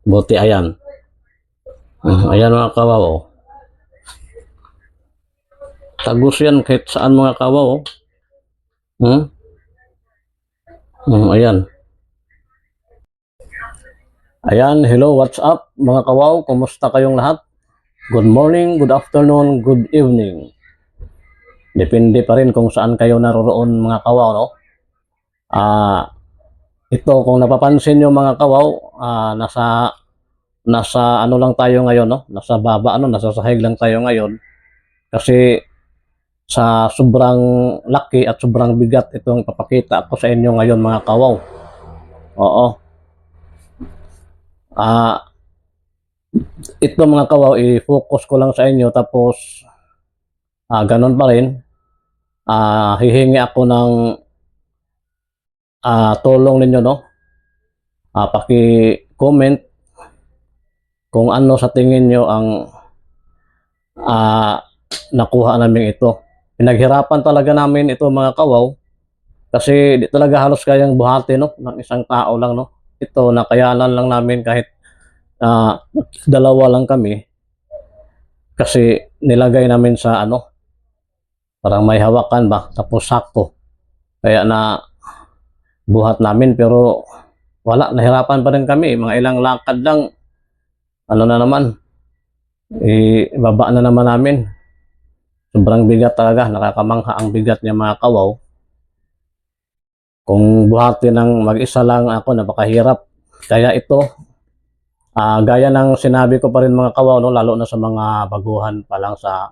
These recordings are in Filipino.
Buti ayan. Ayan mga kawaw. Oh. Tagus yan kahit saan mga kawaw. Oh. Ayan. Ayan, hello, what's up mga kawaw? Kumusta kayong lahat? Good morning, good afternoon, good evening. Depende pa rin kung saan kayo naroroon mga kawaw, no? Ito kung napapansin nyo mga kawaw, nasa ano lang tayo ngayon, no? Nasa sahig lang tayo ngayon. Kasi sa sobrang laki at sobrang bigat itong ipapakita ko sa inyo ngayon mga kawaw. Oo. Ito mga kawaw, i-focus ko lang sa inyo tapos ganun pa rin. Hihingi ako ng tulong ninyo, no? Paki-comment kung ano sa tingin nyo ang nakuha namin ito. Pinaghirapan talaga namin ito mga kawaw kasi di talaga halos kayang buhati, no, ng isang tao lang, no. Ito nakayanan lang namin kahit dalawa lang kami kasi nilagay namin sa ano, parang may hawakan ba tapos sakto. Kaya na buhat namin pero wala, nahirapan pa rin kami. Mga ilang lakad lang, ano na naman, ibaba na naman namin. Sobrang bigat talaga, nakakamangha ang bigat niya mga kawaw. Kung buhatin ng mag-isa lang ako, napakahirap. Kaya ito, gaya ng sinabi ko pa rin mga kawaw, no, lalo na sa mga baguhan pa lang sa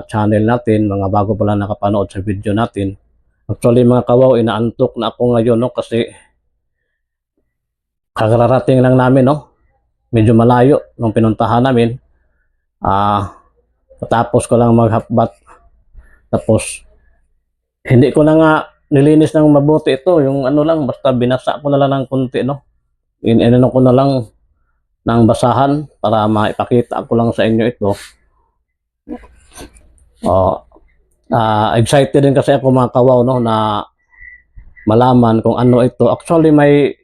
channel natin, mga bago pa lang nakapanood sa video natin. Actually mga kawaw, inaantok na ako ngayon, no, kasi kakararating lang namin, no. Medyo malayo nung pinuntahan namin. Tapos ko lang maghapbat. Tapos hindi ko na nga nilinis ng mabuti ito, yung ano lang, basta binasa ko na lang ng konti, no. Inano ko na lang ng basahan para maipakita ko lang sa inyo ito. Excited din kasi ako mga kawaw, no, na malaman kung ano ito. Actually may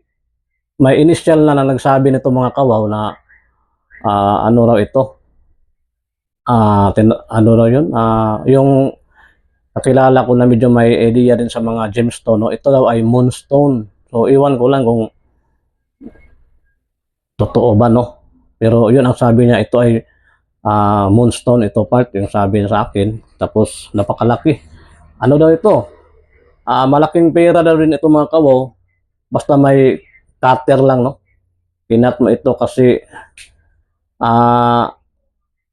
initial na nagsabi nito mga kawaw na ano raw ito. Ano raw yun? Yung nakilala ko na medyo may idea din sa mga gemstone, no? Ito daw ay moonstone. So iwan ko lang kung totoo ba, no? Pero yun ang sabi niya, ito ay moonstone, ito part yung sabi niya sa akin. Tapos napakalaki. Ano daw ito? Malaking pera daw rin ito mga kawaw. Basta may cutter lang, no? Kinat mo ito kasi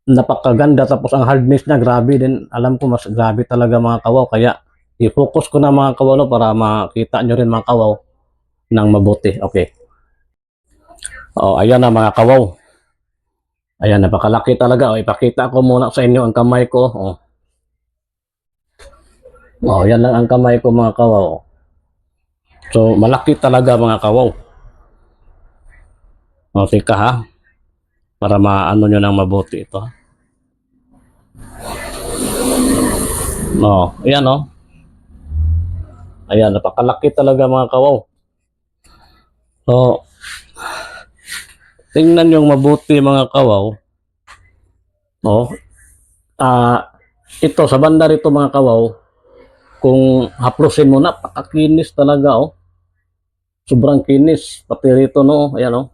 napakaganda, tapos ang hardness niya grabe din. Alam ko mas grabe talaga mga kawaw, kaya i-focus ko na mga kawaw, no, para makita nyo rin mga kawaw ng mabuti. Okay. Ayan na mga kawaw. Ayan, napakalaki talaga. Ipakita ko muna sa inyo ang kamay ko. Yan lang ang kamay ko mga kawaw. So malaki talaga mga kawaw. Tika ha, para maano nyo ng mabuti ito. Ayan ayan, napakalaki talaga mga kawaw. So tingnan yung mabuti mga kawaw. Ito sa banda rito mga kawaw, kung haplusin mo, napakakinis talaga sobrang kinis pati rito, no. Ayan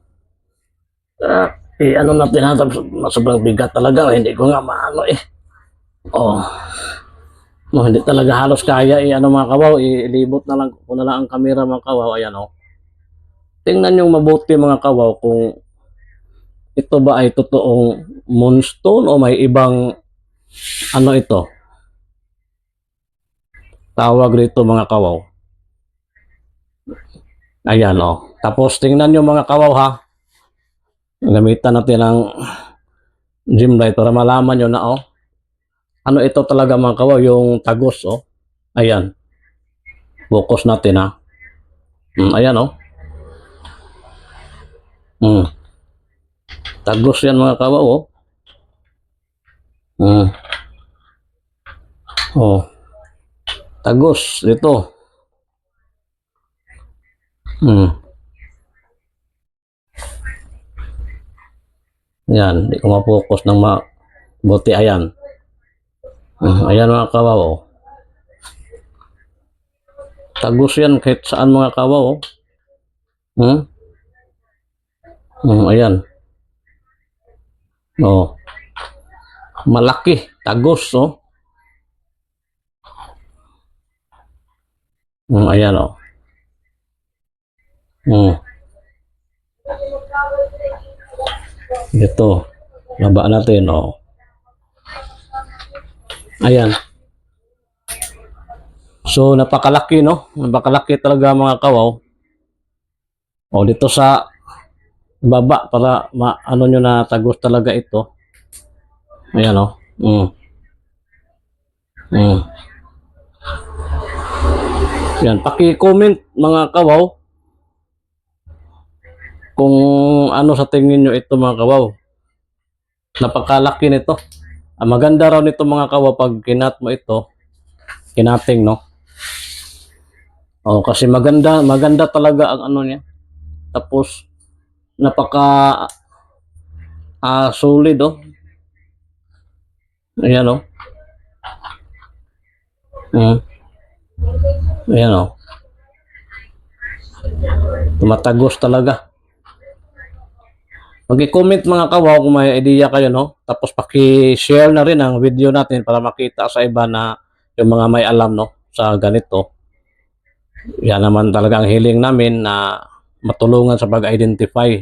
ano natin ha, sobrang bigat talaga, hindi ko nga maano hindi talaga halos kaya ano mga kawaw, ilibot na lang ko na lang ang camera mga kawaw. Ayan tingnan yung mabuti mga kawaw kung ito ba ay totoong moonstone o may ibang ano ito tawag rito mga kawaw. Ayan tapos tingnan nyo mga kawaw ha, gamitan natin ng dim light para malaman nyo na ano ito talaga mga kawaw, yung tagos ayan, focus natin ha. Ayan tagos yan mga kawaw tagos dito. Yan, hindi ko ma-focus ng mabuti. Ayan. Ayan mga kawaw. Oh. Tagus yan kahit saan mga kawaw. Oh. Ayan. Oh. Malaki. Tagus. Oh. Ayan. Oh. Ito. Laba natin. Oh. Ayan. So, napakalaki, no? Napakalaki talaga mga kawaw. O, dito sa baba para ano nyo na tagus talaga ito. Ayan, o. Yan, paki-comment mga kawaw kung ano sa tingin nyo ito mga kawaw. Napakalaki nito. Maganda raw nito mga kawaw pag kinat mo ito. Kinating, no? Oh, kasi maganda talaga ang ano niya. Tapos napaka solid, oh. Ayan, oh. Ayan, oh. Tumatagos talaga. Mag-comment mga kawaw kung may idea kayo, no? Tapos paki-share na rin ang video natin para makita sa iba na yung mga may alam, no? Sa ganito. Yan naman talaga ang hiling namin na matulungan sa pag-identify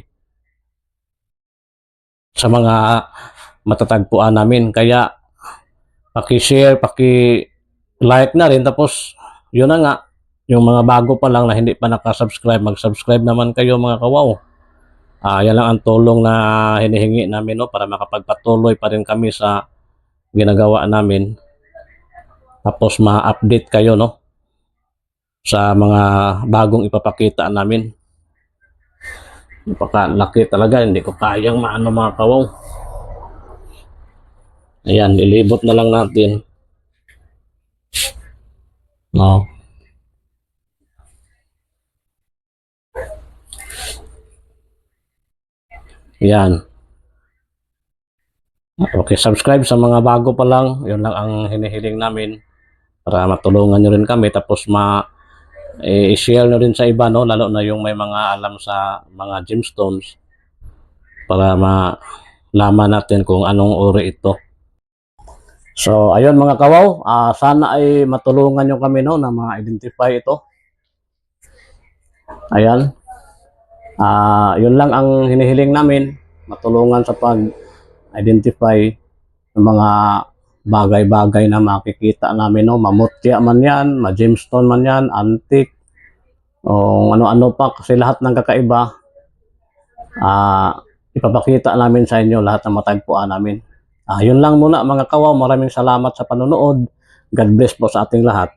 sa mga matatagpuan namin. Kaya paki-share, paki-like na rin. Tapos yun na nga, yung mga bago pa lang na hindi pa nakasubscribe, mag-subscribe naman kayo mga kawaw. Yan lang ang tulong na hinihingi namin, no, para makapagpatuloy pa rin kami sa ginagawa namin. Tapos ma-update kayo, no, sa mga bagong ipapakita namin. Napakalaki talaga, hindi ko kayang maano mga kawaw. Ayan, ilibot na lang natin. No. Yan. Okay, subscribe sa mga bago pa lang. Yun lang ang hinihiling namin para matulungan nyo rin kami. Tapos i-share nyo rin sa iba, no? Lalo na yung may mga alam sa mga gemstones para malaman natin kung anong uri ito. So, ayun mga kawaw. Sana ay matulungan nyo kami, no, na ma-identify ito. Ayan. Yun lang ang hinihiling namin, matulungan sa pag-identify ng mga bagay-bagay na makikita namin, no? Mamutya man yan, ma-gemstone man yan, antique, o ano-ano pa, kasi lahat ng kakaiba, ipapakita namin sa inyo lahat ng matagpuan namin. Yun lang muna mga kawaw, maraming salamat sa panonood. God bless po sa ating lahat.